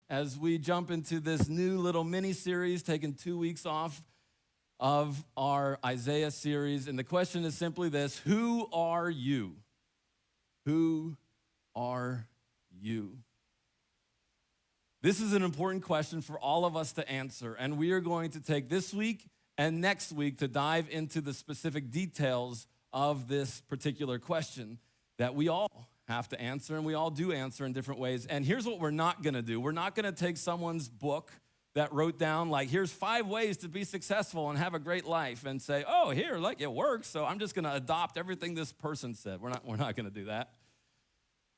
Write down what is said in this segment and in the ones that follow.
as we jump into this new little mini-series, taking 2 weeks off of our Isaiah series. And the question is simply this: who are you? Who are you? This is an important question for all of us to answer, and we are going to take this week and next week to dive into the specific details of this particular question that we all have to answer, and we all do answer in different ways. And here's what we're not gonna do. We're not gonna take someone's book that wrote down, like, here's 5 ways to be successful and have a great life, and say, oh, here, like, it works, so I'm just gonna adopt everything this person said. We're not gonna do that.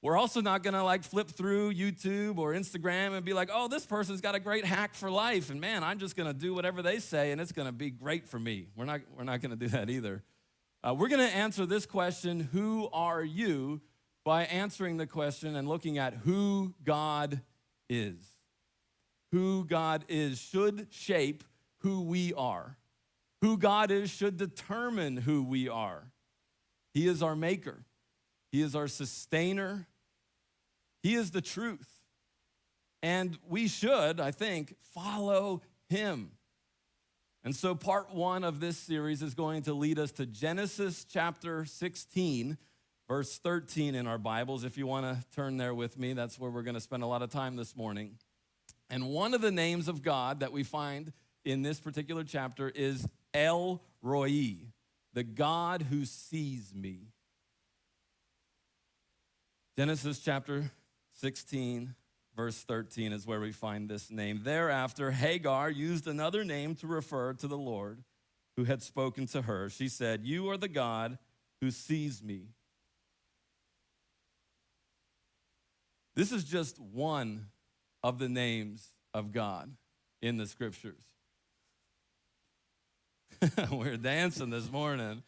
We're also not gonna like flip through YouTube or Instagram and be like, oh, this person's got a great hack for life, and man, I'm just gonna do whatever they say and it's gonna be great for me. We're not gonna do that either. We're gonna answer this question, who are you, by answering the question and looking at who God is. Who God is should shape who we are. Who God is should determine who we are. He is our maker. He is our sustainer. He is the truth. And we should, I think, follow him. And so part 1 of this series is going to lead us to Genesis chapter 16, verse 13 in our Bibles. If you want to turn there with me, that's where we're going to spend a lot of time this morning. And one of the names of God that we find in this particular chapter is El Roi, the God who sees me. Genesis chapter 16, verse 13 is where we find this name. Thereafter, Hagar used another name to refer to the Lord who had spoken to her. She said, you are the God who sees me. This is just one of the names of God in the scriptures. We're dancing this morning.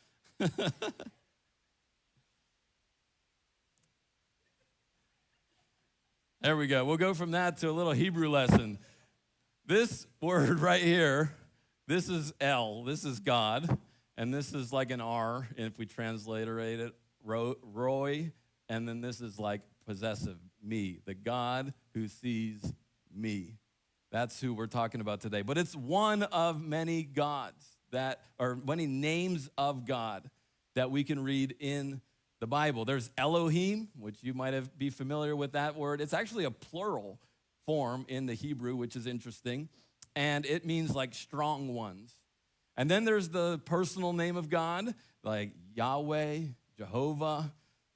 There we go. We'll go from that to a little Hebrew lesson. This word right here, this is El, this is God, and this is like an R, if we transliterate it, Roy, and then this is like possessive, me, the God who sees me. That's who we're talking about today. But it's one of many gods or many names of God that we can read in the Bible. There's Elohim, which you might be familiar with that word. It's actually a plural form in the Hebrew, which is interesting. And it means like strong ones. And then there's the personal name of God, like Yahweh, Jehovah.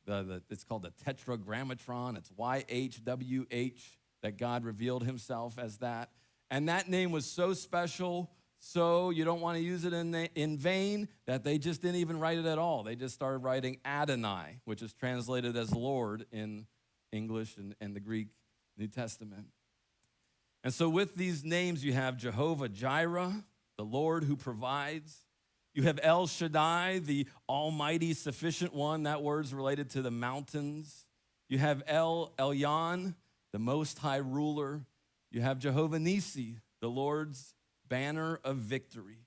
It's called the Tetragrammaton. It's YHWH, that God revealed himself as that. And that name was so special, so you don't want to use it in vain, that they just didn't even write it at all. They just started writing Adonai, which is translated as Lord in English and the Greek New Testament. And so with these names, you have Jehovah Jireh, the Lord who provides. You have El Shaddai, the almighty sufficient one. That word's related to the mountains. You have El Elyon, the most high ruler. You have Jehovah Nissi, the Lord's banner of victory.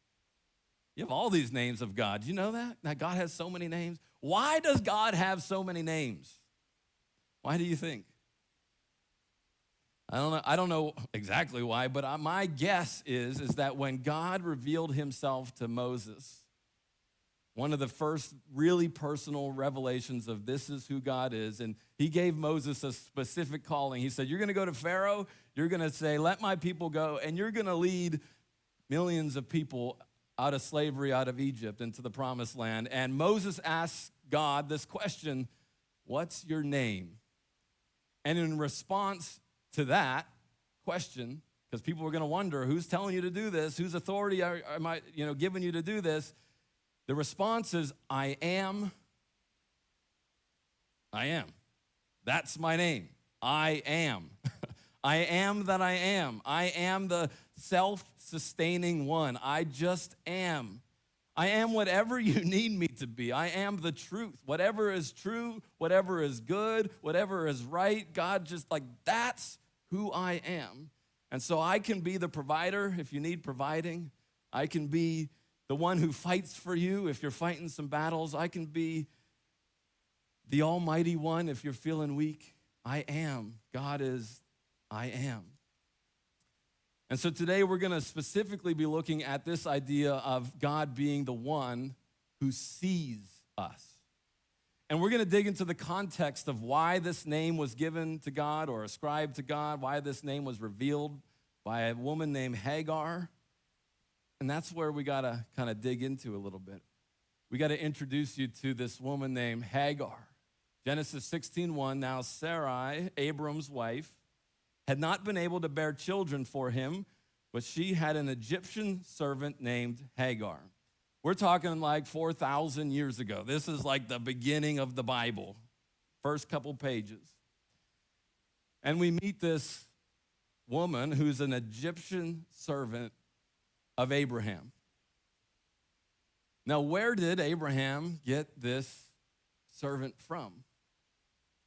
You have all these names of God. Do you know that? That God has so many names. Why does God have so many names? Why do you think? I don't know exactly why, but my guess is that when God revealed himself to Moses, one of the first really personal revelations of this is who God is, and he gave Moses a specific calling. He said, you're going to go to Pharaoh, you're going to say, let my people go, and you're going to lead millions of people out of slavery, out of Egypt, into the promised land. And Moses asked God this question, what's your name? And in response to that question, because people were going to wonder, who's telling you to do this? Whose authority am I giving you to do this? The response is, I am. I am. That's my name. I am. I am that I am. I am the self-sustaining one. I just am. I am whatever you need me to be. I am the truth. Whatever is true, whatever is good, whatever is right, God just that's who I am. And so I can be the provider if you need providing. I can be the one who fights for you if you're fighting some battles. I can be the almighty one if you're feeling weak. I am. God is, I am. And so today we're going to specifically be looking at this idea of God being the one who sees us. And we're going to dig into the context of why this name was given to God or ascribed to God, why this name was revealed by a woman named Hagar. And that's where we got to kind of dig into a little bit. We got to introduce you to this woman named Hagar. Genesis 16:1, now Sarai, Abram's wife, had not been able to bear children for him, but she had an Egyptian servant named Hagar. We're talking like 4,000 years ago. This is like the beginning of the Bible, first couple pages. And we meet this woman who's an Egyptian servant of Abraham. Now, where did Abraham get this servant from?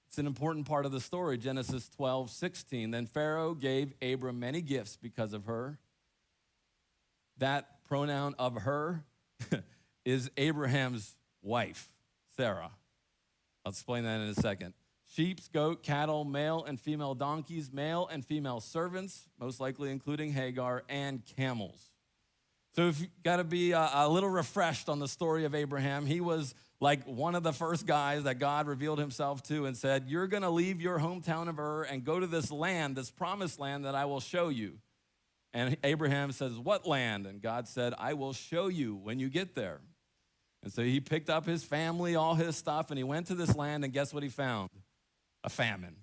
It's an important part of the story, Genesis 12:16. Then Pharaoh gave Abram many gifts because of her. That pronoun of her is Abraham's wife, Sarah. I'll explain that in a second. Sheep, goat, cattle, male and female donkeys, male and female servants, most likely including Hagar, and camels. So if you've got to be a little refreshed on the story of Abraham, he was like one of the first guys that God revealed himself to and said, you're going to leave your hometown of Ur and go to this land, this promised land that I will show you. And Abraham says, what land? And God said, I will show you when you get there. And so he picked up his family, all his stuff, and he went to this land, and guess what he found? A famine.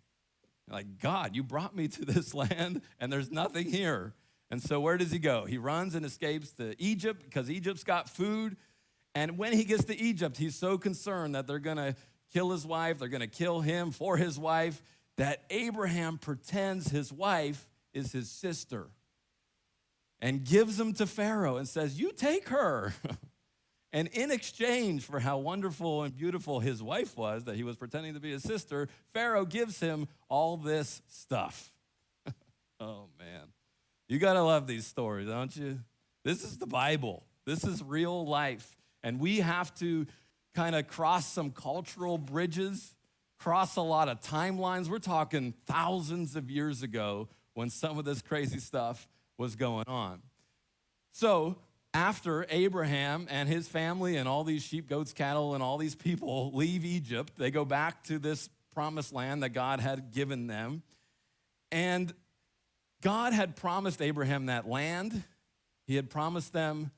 Like, God, you brought me to this land, and there's nothing here. And so where does he go? He runs and escapes to Egypt because Egypt's got food. And when he gets to Egypt, he's so concerned that they're going to kill his wife, they're going to kill him for his wife, that Abraham pretends his wife is his sister and gives him to Pharaoh and says, you take her. And in exchange for how wonderful and beautiful his wife was, that he was pretending to be his sister, Pharaoh gives him all this stuff. Oh, man. You got to love these stories, don't you? This is the Bible. This is real life. And we have to kind of cross some cultural bridges, cross a lot of timelines. We're talking thousands of years ago when some of this crazy stuff was going on. So after Abraham and his family and all these sheep, goats, cattle, and all these people leave Egypt, they go back to this promised land that God had given them. And God had promised Abraham that land. He had promised them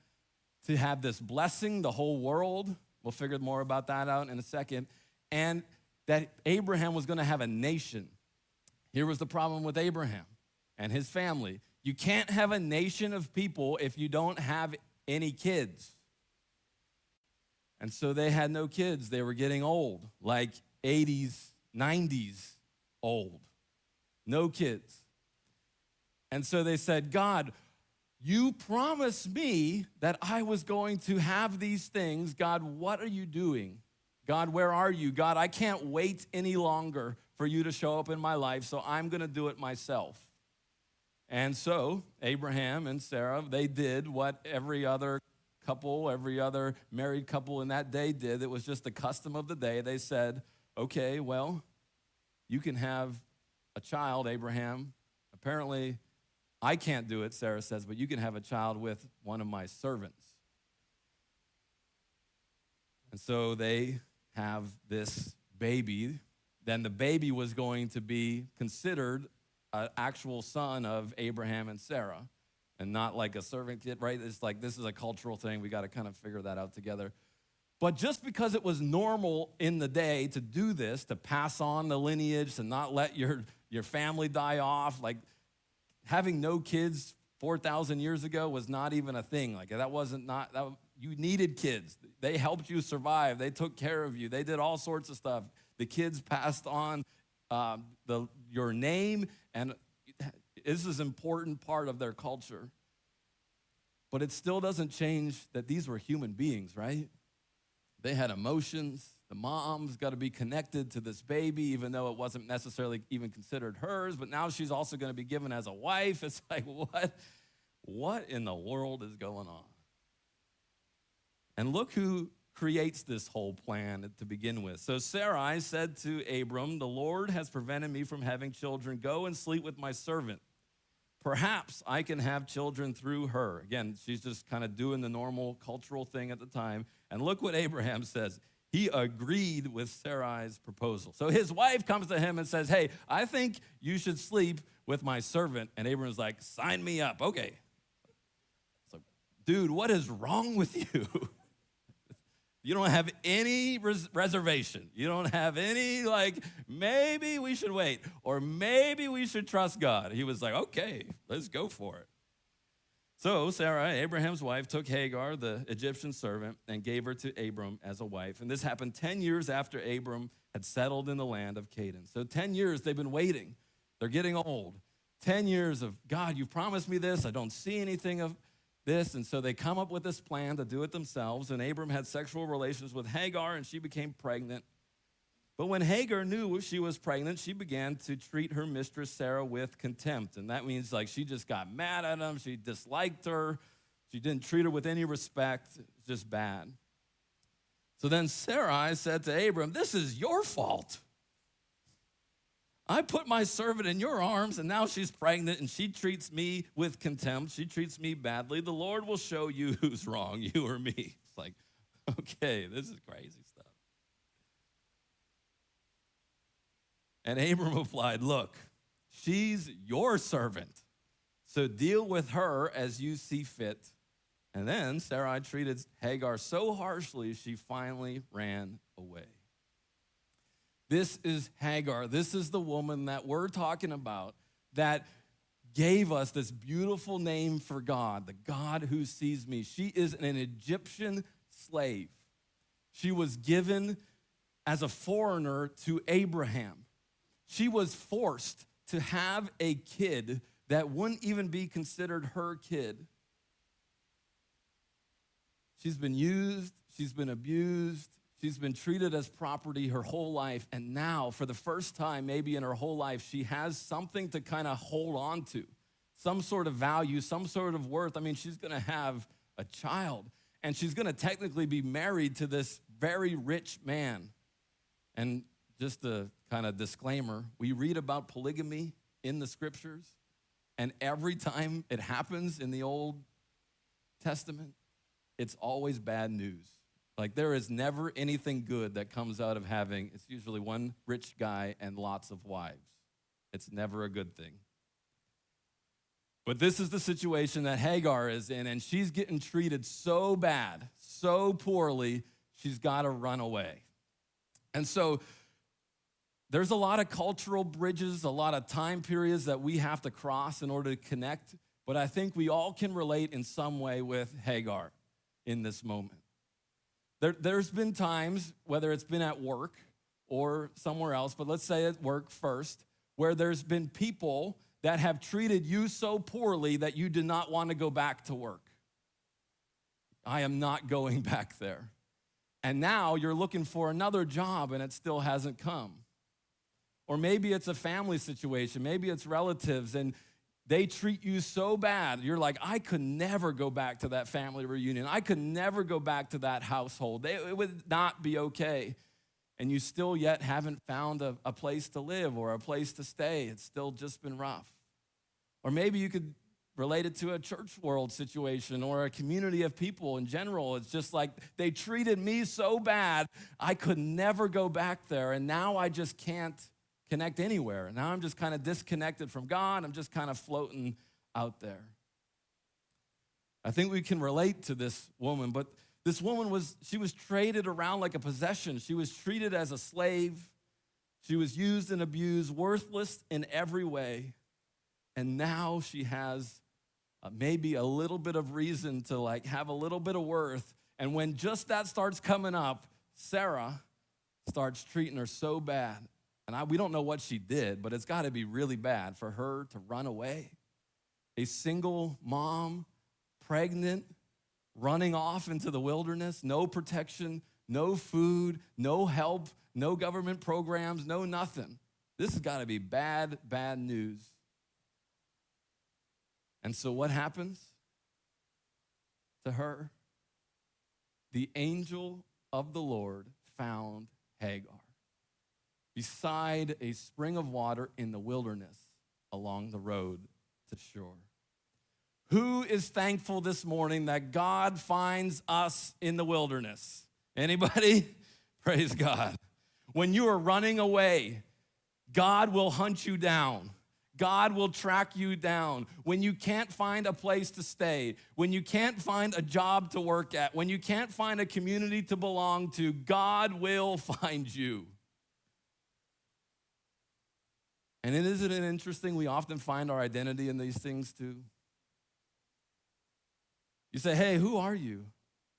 to have this blessing, the whole world. We'll figure more about that out in a second. And that Abraham was going to have a nation. Here was the problem with Abraham and his family. You can't have a nation of people if you don't have any kids. And so they had no kids. They were getting old, like 80s, 90s old. No kids. And so they said, God, you promised me that I was going to have these things. God, what are you doing? God, where are you? God, I can't wait any longer for you to show up in my life, so I'm going to do it myself. And so Abraham and Sarah, they did what every other couple, every other married couple in that day did. It was just the custom of the day. They said, okay, well, you can have a child, Abraham. Apparently, I can't do it, Sarah says, but you can have a child with one of my servants. And so they have this baby. Then the baby was going to be considered an actual son of Abraham and Sarah, and not like a servant kid, right? It's like this is a cultural thing. We got to kind of figure that out together. But just because it was normal in the day to do this, to pass on the lineage, to not let your family die off, like having no kids 4,000 years ago was not even a thing. Like you needed kids. They helped you survive. They took care of you. They did all sorts of stuff. The kids passed on your name, and this is an important part of their culture. But it still doesn't change that these were human beings, right? They had emotions. The mom's got to be connected to this baby, even though it wasn't necessarily even considered hers. But now she's also going to be given as a wife. It's like, what in the world is going on? And look who creates this whole plan to begin with. So Sarai said to Abram, the Lord has prevented me from having children. Go and sleep with my servant. Perhaps I can have children through her. Again, she's just kind of doing the normal cultural thing at the time. And look what Abraham says. He agreed with Sarai's proposal. So his wife comes to him and says, hey, I think you should sleep with my servant. And Abraham's like, sign me up. Okay. So, dude, what is wrong with you? You don't have any reservation. You don't have any, maybe we should wait, or maybe we should trust God. He was like, okay, let's go for it. So Sarah, Abraham's wife, took Hagar, the Egyptian servant, and gave her to Abram as a wife. And this happened 10 years after Abram had settled in the land of Canaan. So 10 years they've been waiting. They're getting old. 10 years of, God, you've promised me this. I don't see anything of this. And so they come up with this plan to do it themselves. And Abram had sexual relations with Hagar, and she became pregnant. But when Hagar knew she was pregnant, she began to treat her mistress Sarah with contempt. And that means she just got mad at him. She disliked her. She didn't treat her with any respect. It's just bad. So then Sarai said to Abram, this is your fault. I put my servant in your arms, and now she's pregnant, and she treats me with contempt. She treats me badly. The Lord will show you who's wrong, you or me. It's like, okay, this is crazy stuff. And Abram replied, look, she's your servant, so deal with her as you see fit. And then Sarai treated Hagar so harshly, she finally ran away. This is Hagar. This is the woman that we're talking about that gave us this beautiful name for God, the God who sees me. She is an Egyptian slave. She was given as a foreigner to Abraham. She was forced to have a kid that wouldn't even be considered her kid. She's been used, she's been abused, she's been treated as property her whole life, and now, for the first time maybe in her whole life, she has something to kind of hold on to, some sort of value, some sort of worth. I mean, she's going to have a child, and she's going to technically be married to this very rich man. And just a kind of disclaimer, we read about polygamy in the scriptures, and every time it happens in the Old Testament, it's always bad news. There is never anything good that comes out of having, it's usually one rich guy and lots of wives. It's never a good thing. But this is the situation that Hagar is in, and she's getting treated so bad, so poorly, she's got to run away. And so there's a lot of cultural bridges, a lot of time periods that we have to cross in order to connect, but I think we all can relate in some way with Hagar in this moment. There's been times, whether it's been at work or somewhere else, but let's say at work first, where there's been people that have treated you so poorly that you did not want to go back to work. I am not going back there. And now you're looking for another job and it still hasn't come. Or maybe it's a family situation, maybe it's relatives, and they treat you so bad, you're like, I could never go back to that family reunion. I could never go back to that household. It would not be okay. And you still yet haven't found a place to live or a place to stay. It's still just been rough. Or maybe you could relate it to a church world situation or a community of people in general. It's just like, they treated me so bad, I could never go back there. And now I just can't connect anywhere. Now I'm just kind of disconnected from God. I'm just kind of floating out there. I think we can relate to this woman, but this woman was traded around like a possession. She was treated as a slave. She was used and abused, worthless in every way. And now she has maybe a little bit of reason to have a little bit of worth. And when just that starts coming up, Sarah starts treating her so bad. And we don't know what she did, but it's got to be really bad for her to run away. A single mom, pregnant, running off into the wilderness, no protection, no food, no help, no government programs, no nothing. This has got to be bad, bad news. And so what happens to her? The angel of the Lord found Hagar beside a spring of water in the wilderness along the road to shore. Who is thankful this morning that God finds us in the wilderness? Anybody? Praise God. When you are running away, God will hunt you down. God will track you down. When you can't find a place to stay, when you can't find a job to work at, when you can't find a community to belong to, God will find you. And isn't it interesting? We often find our identity in these things too. You say, hey, who are you?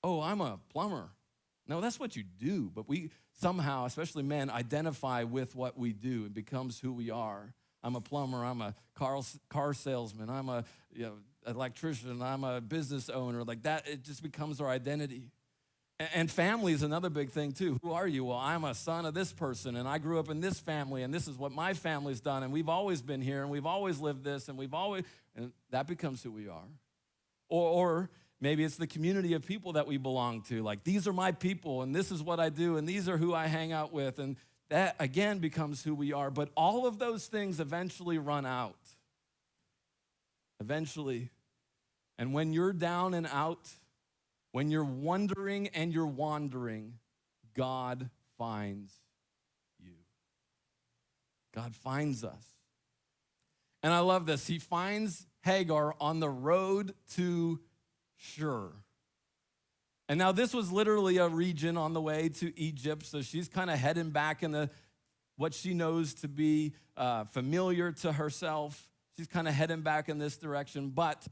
Oh, I'm a plumber. No, that's what you do. But we somehow, especially men, identify with what we do. It becomes who we are. I'm a plumber. I'm a car salesman. I'm a electrician. I'm a business owner. Like that, it just becomes our identity. And family is another big thing too. Who are you? Well, I'm a son of this person, and I grew up in this family, and this is what my family's done, and we've always been here, and we've always lived this, and and that becomes who we are. Or maybe it's the community of people that we belong to. Like, these are my people, and this is what I do, and these are who I hang out with, and that, again, becomes who we are. But all of those things eventually run out. Eventually. And when you're down and out, when you're wondering and you're wandering, God finds you. God finds us. And I love this. He finds Hagar on the road to Shur. And now this was literally a region on the way to Egypt, so she's kind of heading back in what she knows to be familiar to herself. She's kind of heading back in this direction, but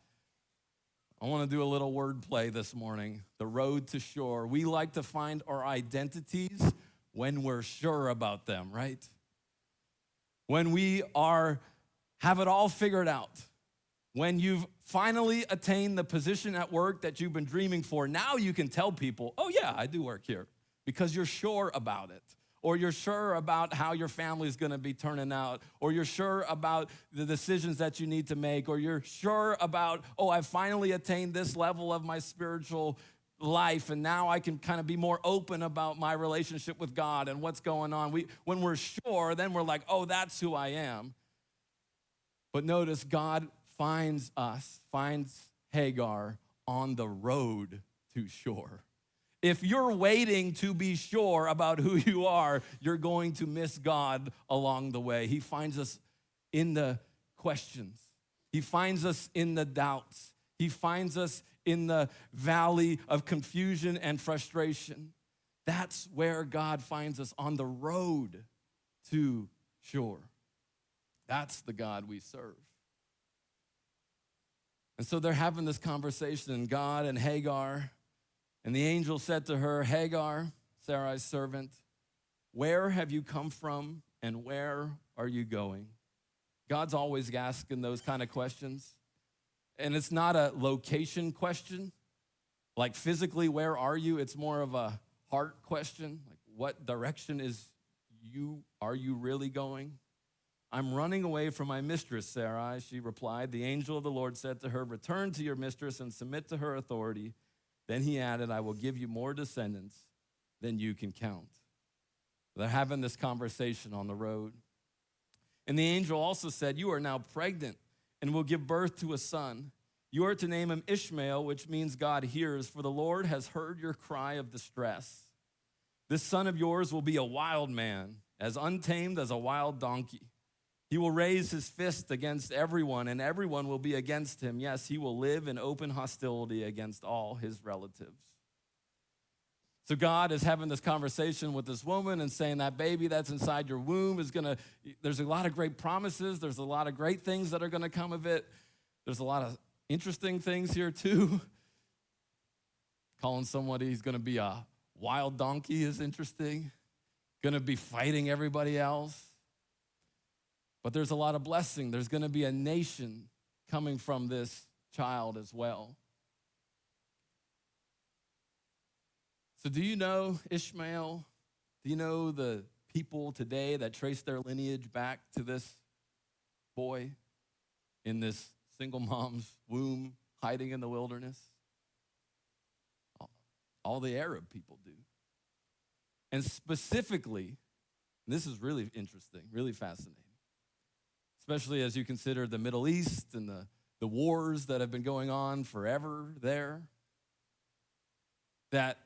I want to do a little wordplay this morning. The road to shore. We like to find our identities when we're sure about them, right? When we have it all figured out. When you've finally attained the position at work that you've been dreaming for, now you can tell people, oh yeah, I do work here, because you're sure about it. Or you're sure about how your family's gonna be turning out, or you're sure about the decisions that you need to make, or you're sure about, oh, I've finally attained this level of my spiritual life, and now I can kind of be more open about my relationship with God and what's going on. When we're sure, then we're like, oh, that's who I am. But notice, God finds Hagar on the road to shore. If you're waiting to be sure about who you are, you're going to miss God along the way. He finds us in the questions. He finds us in the doubts. He finds us in the valley of confusion and frustration. That's where God finds us, on the road to shore. That's the God we serve. And so they're having this conversation, God and Hagar. And the angel said to her, Hagar, Sarai's servant, where have you come from and where are you going? God's always asking those kind of questions. And it's not a location question, like physically, where are you? It's more of a heart question, like what direction are you really going? I'm running away from my mistress, Sarai, she replied. The angel of the Lord said to her, return to your mistress and submit to her authority. Then he added, I will give you more descendants than you can count. They're having this conversation on the road. And the angel also said, you are now pregnant and will give birth to a son. You are to name him Ishmael, which means God hears, for the Lord has heard your cry of distress. This son of yours will be a wild man, as untamed as a wild donkey. He will raise his fist against everyone, and everyone will be against him. Yes, he will live in open hostility against all his relatives. So God is having this conversation with this woman and saying that baby that's inside your womb there's a lot of great promises. There's a lot of great things that are gonna come of it. There's a lot of interesting things here too. Calling somebody who's gonna be a wild donkey is interesting. Gonna be fighting everybody else. But there's a lot of blessing. There's going to be a nation coming from this child as well. So do you know Ishmael? Do you know the people today that trace their lineage back to this boy in this single mom's womb hiding in the wilderness? All the Arab people do. And specifically, this is really interesting, really fascinating. especially as you consider the Middle East and the wars that have been going on forever there, that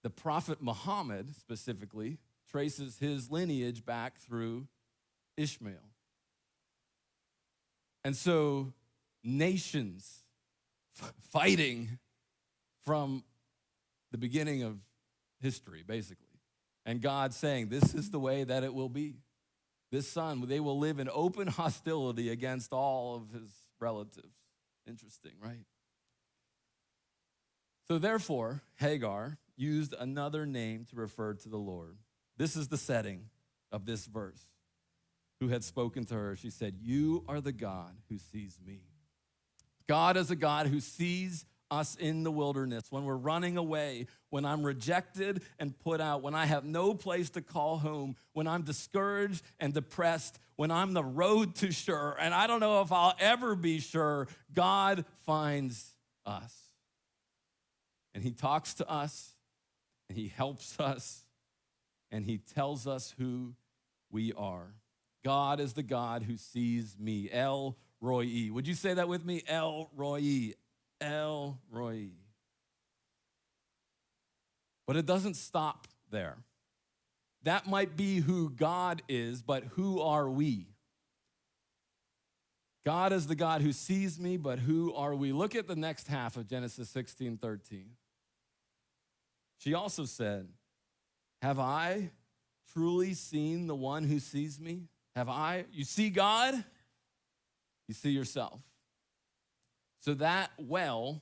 the prophet Muhammad specifically traces his lineage back through Ishmael. And so nations fighting from the beginning of history, basically. And God saying, this is the way that it will be. This son, they will live in open hostility against all of his relatives. Interesting, right? So therefore, Hagar used another name to refer to the Lord. This is the setting of this verse. Who had spoken to her, she said, you are the God who sees me. God is a God who sees us in the wilderness, when we're running away, when I'm rejected and put out, when I have no place to call home, when I'm discouraged and depressed, when I'm the road to sure, and I don't know if I'll ever be sure, God finds us. And he talks to us, and he helps us, and he tells us who we are. God is the God who sees me. El Roi. Would you say that with me? El Roi. El Roi. But it doesn't stop there. That might be who God is, but who are we? God is the God who sees me, but who are we? Look at the next half of Genesis 16:13. She also said, have I truly seen the one who sees me? Have I? You see God? You see yourself. So that well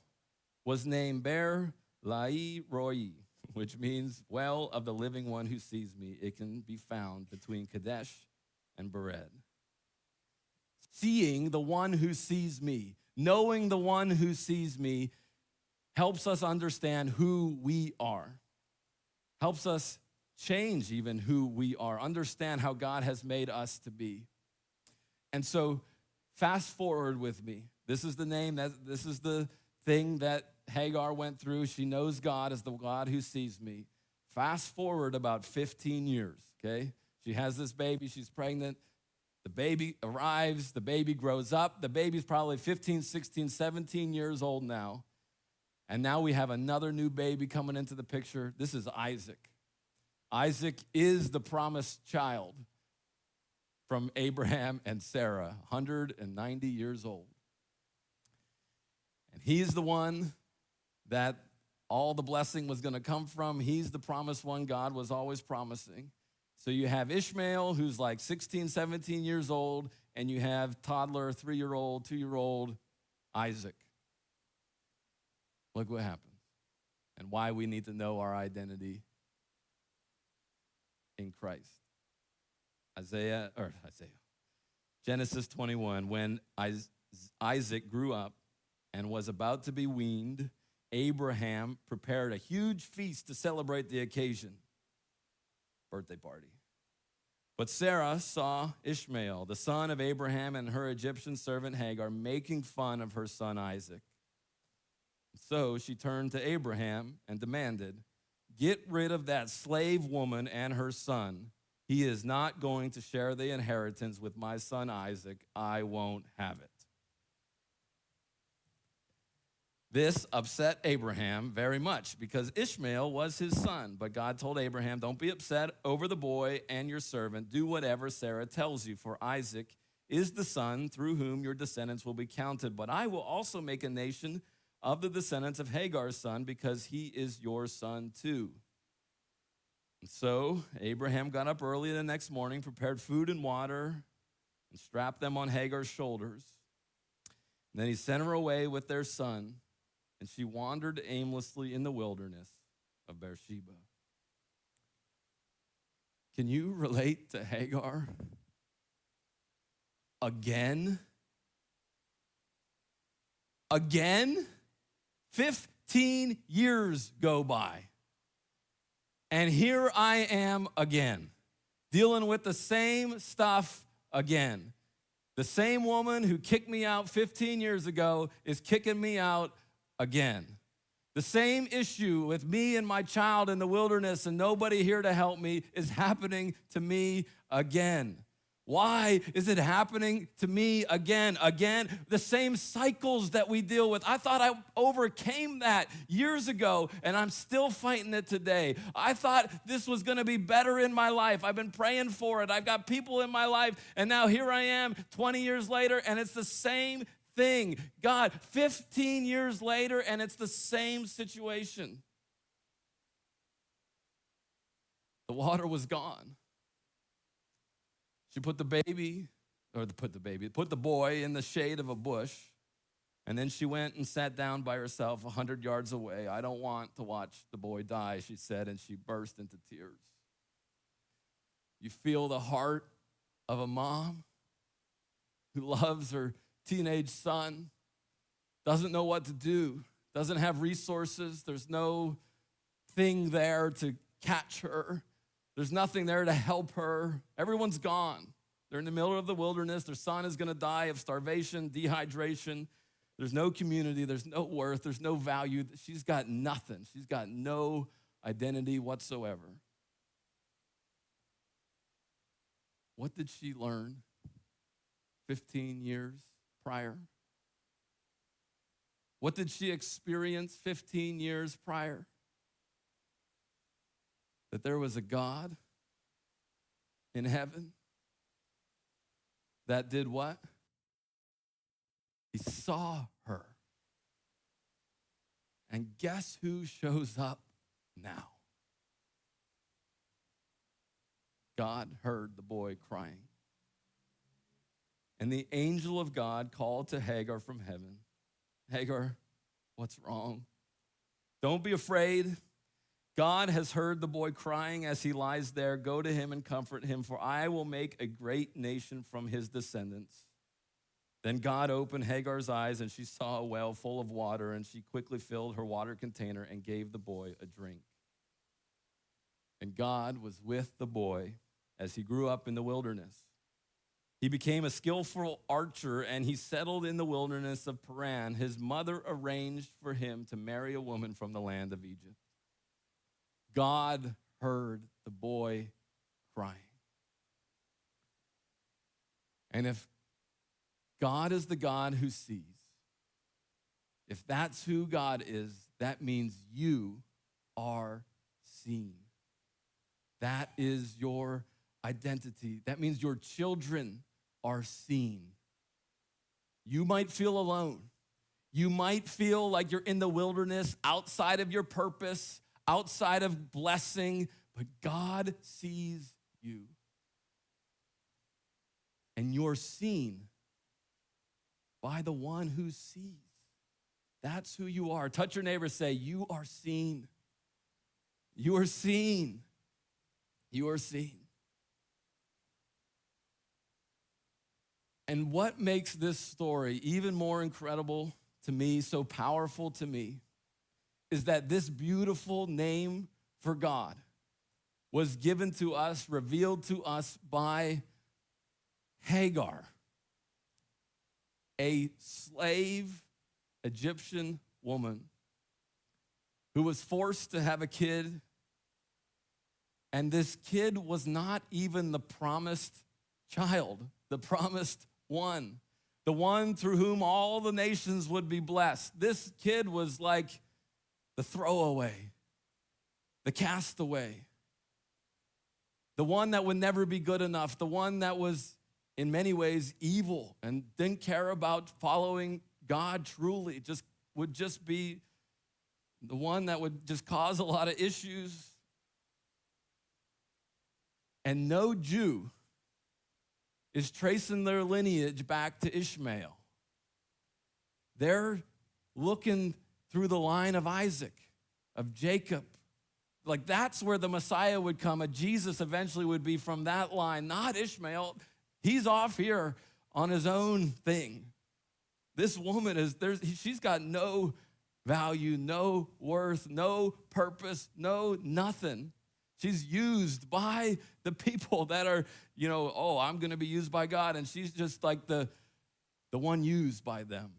was named Ber Lai Roi, which means well of the living one who sees me. It can be found between Kadesh and Bered. Seeing the one who sees me, knowing the one who sees me, helps us understand who we are. Helps us change even who we are. Understand how God has made us to be. And so fast forward with me. This is the name, this is the thing that Hagar went through. She knows God as the God who sees me. Fast forward about 15 years, okay? She has this baby, she's pregnant. The baby arrives, the baby grows up. The baby's probably 15, 16, 17 years old now. And now we have another new baby coming into the picture. This is Isaac. Isaac is the promised child from Abraham and Sarah, 190 years old. And he's the one that all the blessing was going to come from. He's the promised one God was always promising. So you have Ishmael, who's like 16, 17 years old, and you have toddler, 3-year-old, 2-year-old Isaac. Look what happens and why we need to know our identity in Christ. Genesis 21, when Isaac grew up and was about to be weaned, Abraham prepared a huge feast to celebrate the occasion. Birthday party. But Sarah saw Ishmael, the son of Abraham, and her Egyptian servant Hagar making fun of her son Isaac. So she turned to Abraham and demanded, get rid of that slave woman and her son. He is not going to share the inheritance with my son Isaac. I won't have it. This upset Abraham very much because Ishmael was his son. But God told Abraham, don't be upset over the boy and your servant. Do whatever Sarah tells you, for Isaac is the son through whom your descendants will be counted. But I will also make a nation of the descendants of Hagar's son, because he is your son too. And so Abraham got up early the next morning, prepared food and water, and strapped them on Hagar's shoulders. And then he sent her away with their son, and she wandered aimlessly in the wilderness of Beersheba. Can you relate to Hagar? Again? 15 years go by. And here I am again, dealing with the same stuff again. The same woman who kicked me out 15 years ago is kicking me out again. The same issue with me and my child in the wilderness and nobody here to help me is happening to me again. Why is it happening to me again? The same cycles that we deal with. I thought I overcame that years ago, and I'm still fighting it today. I thought this was gonna be better in my life. I've been praying for it. I've got people in my life, and now here I am 20 years later, and it's the same thing. God, 15 years later, and it's the same situation. The water was gone. She put the boy in the shade of a bush, and then she went and sat down by herself 100 yards away. I don't want to watch the boy die, she said, and she burst into tears. You feel the heart of a mom who loves her teenage son, doesn't know what to do, doesn't have resources. There's no thing there to catch her. There's nothing there to help her. Everyone's gone. They're in the middle of the wilderness. Their son is going to die of starvation, dehydration. There's no community. There's no worth. There's no value. She's got nothing. She's got no identity whatsoever. What did she learn 15 years prior? What did she experience 15 years prior? That there was a God in heaven that did what? He saw her. And guess who shows up now? God heard the boy crying. And the angel of God called to Hagar from heaven, Hagar, what's wrong? Don't be afraid. God has heard the boy crying as he lies there. Go to him and comfort him, for I will make a great nation from his descendants. Then God opened Hagar's eyes, and she saw a well full of water, and she quickly filled her water container and gave the boy a drink. And God was with the boy as he grew up in the wilderness. He became a skillful archer, and he settled in the wilderness of Paran. His mother arranged for him to marry a woman from the land of Egypt. God heard the boy crying. And if God is the God who sees, if that's who God is, that means you are seen. That is your identity. That means your children are seen. You might feel alone. You might feel like you're in the wilderness, outside of your purpose, outside of blessing, but God sees you. And you're seen by the one who sees. That's who you are. Touch your neighbor, say, you are seen. You are seen. You are seen. And what makes this story even more incredible to me, so powerful to me, is that this beautiful name for God was given to us, revealed to us by Hagar, a slave Egyptian woman who was forced to have a kid. And this kid was not even the promised child, the promised one, the one through whom all the nations would be blessed. This kid was like the throwaway, the castaway, the one that would never be good enough, the one that was in many ways evil and didn't care about following God truly, would just be the one that would just cause a lot of issues. And no Jew is tracing their lineage back to Ishmael. They're looking through the line of Isaac, of Jacob. Like that's where the Messiah would come. A Jesus eventually would be from that line, not Ishmael. He's off here on his own thing. This woman she's got no value, no worth, no purpose, no nothing. She's used by the people that are, I'm going to be used by God. And she's just like the one used by them.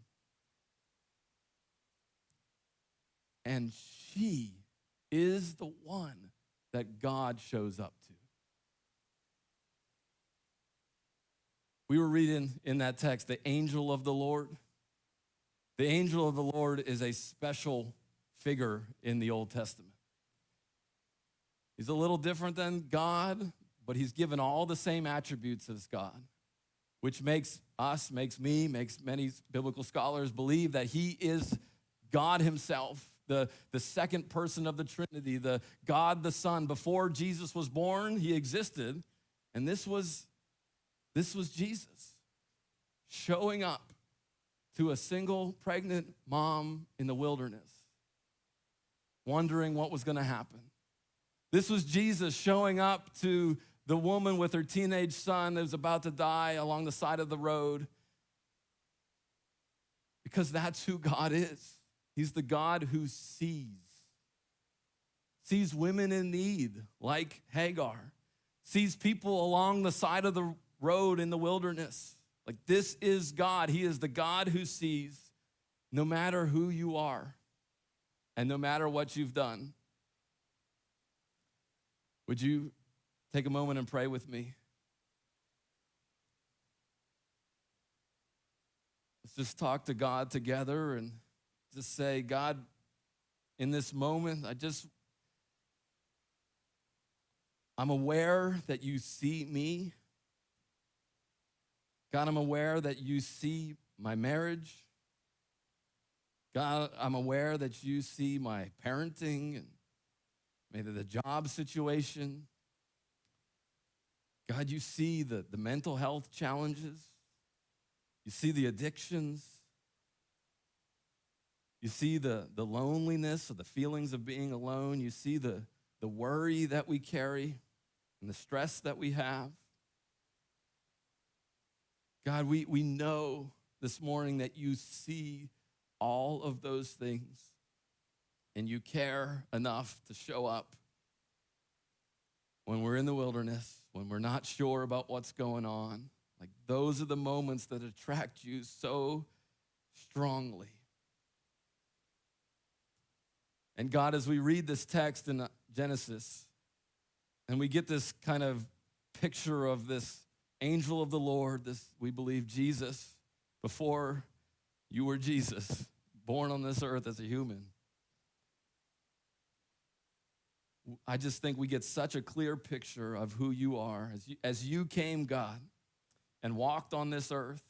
And she is the one that God shows up to. We were reading in that text, the angel of the Lord. The angel of the Lord is a special figure in the Old Testament. He's a little different than God, but he's given all the same attributes as God, which makes us, makes me, makes many biblical scholars believe that he is God himself, the second person of the Trinity, the God the Son. Before Jesus was born, he existed, and this was Jesus showing up to a single pregnant mom in the wilderness, wondering what was going to happen. This was Jesus showing up to the woman with her teenage son that was about to die along the side of the road, because that's who God is. He's the God who sees women in need, like Hagar, sees people along the side of the road in the wilderness. Like, this is God. He is the God who sees no matter who you are and no matter what you've done. Would you take a moment and pray with me? Let's just talk to God together and just say, God, in this moment, I'm aware that you see me. God, I'm aware that you see my marriage. God, I'm aware that you see my parenting and maybe the job situation. God, you see the mental health challenges. You see the addictions. You see the loneliness or the feelings of being alone. You see the worry that we carry and the stress that we have. God, we know this morning that you see all of those things and you care enough to show up when we're in the wilderness, when we're not sure about what's going on. Like, those are the moments that attract you so strongly. And God, as we read this text in Genesis, and we get this kind of picture of this angel of the Lord, this, we believe, Jesus, before you were Jesus, born on this earth as a human. I just think we get such a clear picture of who you are. As you came, God, and walked on this earth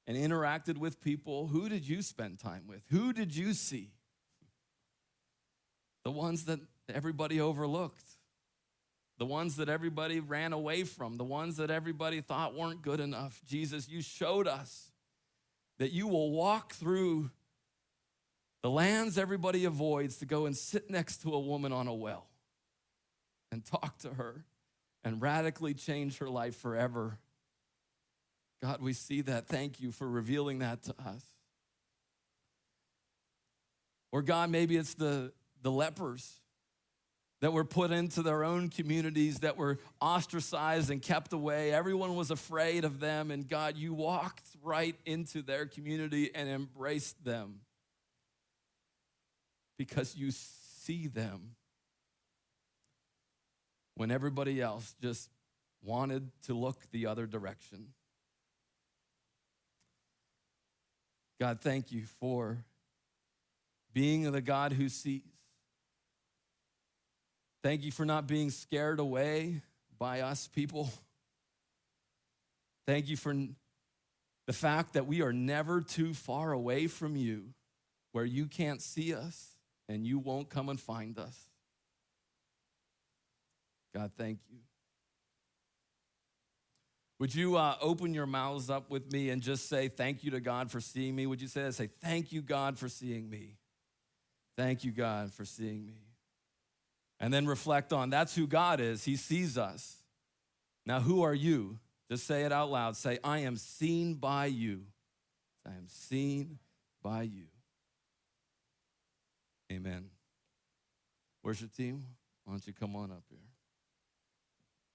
and interacted with people, who did you spend time with? Who did you see? The ones that everybody overlooked. The ones that everybody ran away from. The ones that everybody thought weren't good enough. Jesus, you showed us that you will walk through the lands everybody avoids to go and sit next to a woman on a well and talk to her and radically change her life forever. God, we see that. Thank you for revealing that to us. Or God, maybe it's the lepers that were put into their own communities, that were ostracized and kept away. Everyone was afraid of them, and God, you walked right into their community and embraced them because you see them when everybody else just wanted to look the other direction. God, thank you for being the God who sees. Thank you for not being scared away by us people. Thank you for the fact that we are never too far away from you, where you can't see us and you won't come and find us. God, thank you. Would you open your mouths up with me and just say thank you to God for seeing me? Would you say that? Say, thank you, God, for seeing me. Thank you, God, for seeing me. And then reflect on, that's who God is. He sees us. Now, who are you? Just say it out loud. Say, I am seen by you. I am seen by you. Amen. Worship team, why don't you come on up here?